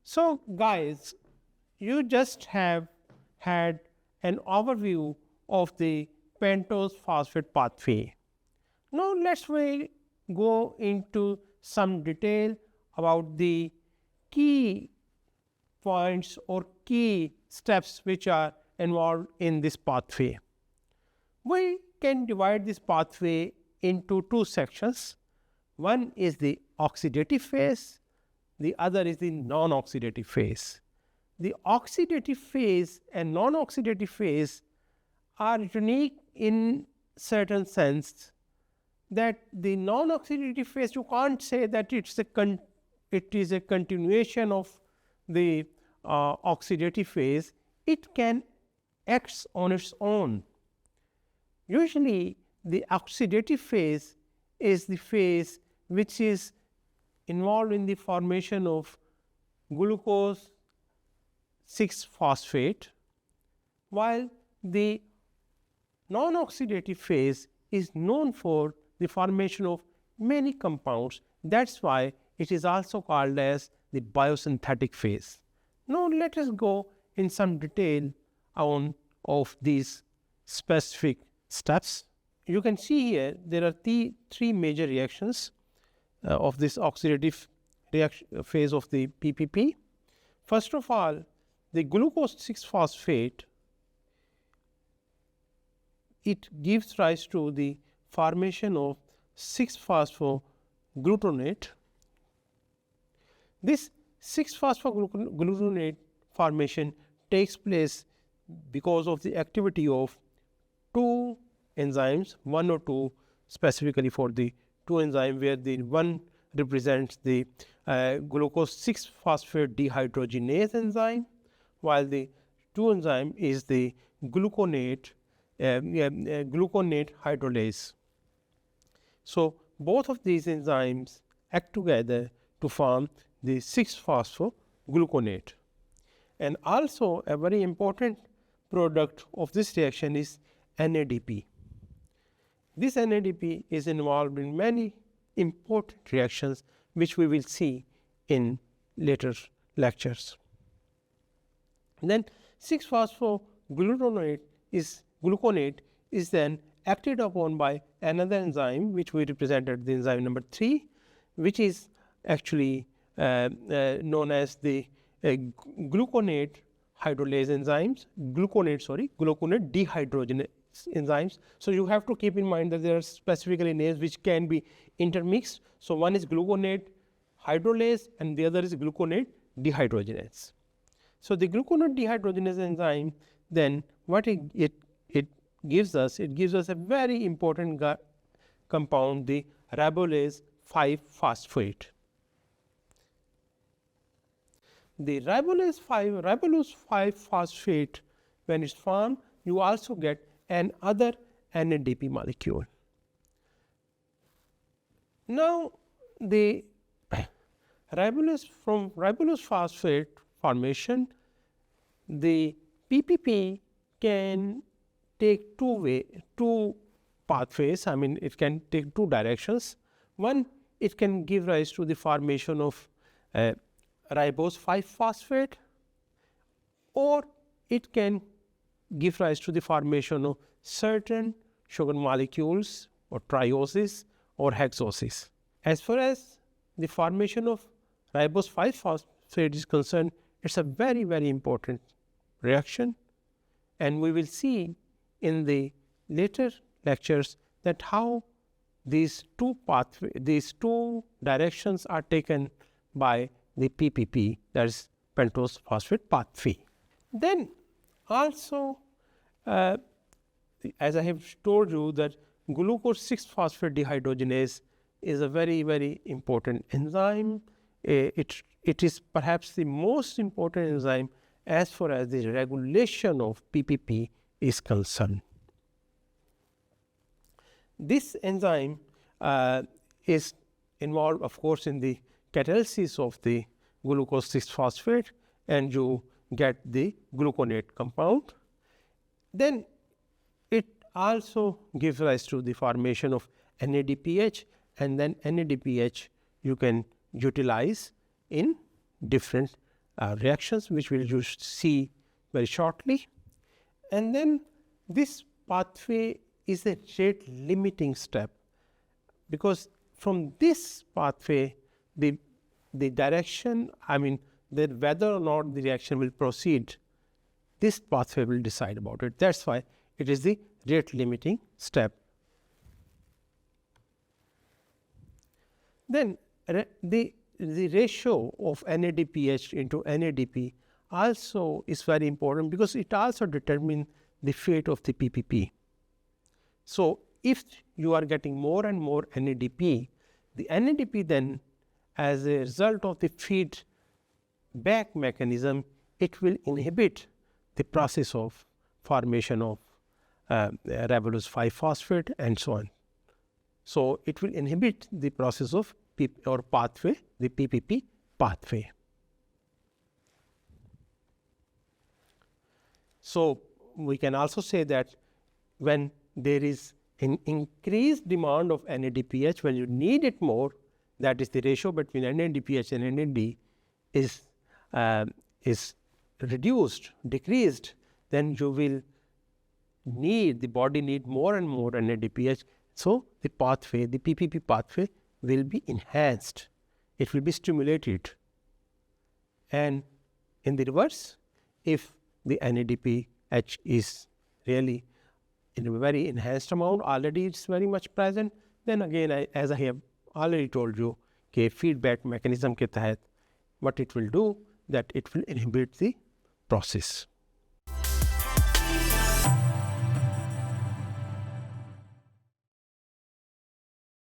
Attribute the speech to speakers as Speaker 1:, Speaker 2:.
Speaker 1: So guys, you just have had an overview of the pentose phosphate pathway. Now let's go into some detail about the key points or key steps which are involved in this pathway. We can divide this pathway into two sections. One is the oxidative phase, the other is the non-oxidative phase. The oxidative phase and non-oxidative phase are unique in certain sense that the non-oxidative phase, you can't say that it is a continuation of the oxidative phase. It can act on its own. Usually the oxidative phase is the phase which is involved in the formation of glucose 6-phosphate, while the non-oxidative phase is known for the formation of many compounds. That's why it is also called as the biosynthetic phase. Now let us go in some detail on of these specific steps. You can see here there are three major reactions of this oxidative phase of the PPP. First of all, the glucose 6-phosphate, it gives rise to the formation of 6-phosphoglutamate. This 6-phosphoglutamate formation takes place because of the activity of two enzymes, one or two specifically for the two enzymes, where the one represents the glucose 6-phosphate dehydrogenase enzyme, while the two enzyme is the gluconate hydrolase. So both of these enzymes act together to form the 6-phosphogluconate. And also a very important product of this reaction is NADP. This NADP is involved in many important reactions which we will see in later lectures. Then 6-phosphogluconate is then acted upon by another enzyme which we represented, the enzyme number 3, which is actually known as the gluconate hydrolase enzymes, gluconate dehydrogenase enzymes. So you have to keep in mind that there are specifically names which can be intermixed. So one is gluconate hydrolase and the other is gluconate dehydrogenase. So the gluconate dehydrogenase enzyme, then what it gives us, it gives us a very important compound, the ribulose 5-phosphate. The ribulose 5-phosphate, when it's formed, you also get another NADP molecule. Now the ribulose phosphate formation, the PPP can take two pathways. I mean, it can take two directions. One, it can give rise to the formation of ribose 5-phosphate, or it can give rise to the formation of certain sugar molecules or trioses or hexoses. As far as the formation of ribose 5-phosphate is concerned, it's a very, very important reaction, and we will see in the later lectures that how these two directions are taken by the PPP, that is pentose phosphate pathway. Then also, as I have told you, that glucose 6-phosphate dehydrogenase is a very, very important enzyme. It is perhaps the most important enzyme as far as the regulation of PPP is concerned. This enzyme is involved, of course, in the catalysis of the glucose 6-phosphate, and you get the gluconate compound. Then it also gives rise to the formation of NADPH, and then NADPH you can utilize in different reactions, which we will see very shortly. And then this pathway is a rate limiting step, because from this pathway the direction, I mean whether or not the reaction will proceed, this pathway will decide about it. That is why it is the rate limiting step. Then the ratio of NADPH into NADP also is very important, because it also determines the fate of the PPP. So if you are getting more and more NADP, the NADP then, as a result of the feedback mechanism, it will inhibit the process of formation of Revolus 5-phosphate and so on. So it will inhibit the process of pathway, the PPP pathway. So we can also say that when there is an increased demand of NADPH, when you need it more, that is the ratio between NADPH and NAD is reduced, decreased, then you will need, the body need more and more NADPH. So the pathway, the PPP pathway will be enhanced, it will be stimulated. And in the reverse, if the NADPH is really in a very enhanced amount, already it's very much present, then again as I have already told you, कि feedback mechanism के तहत what it will do, that it will inhibit the process.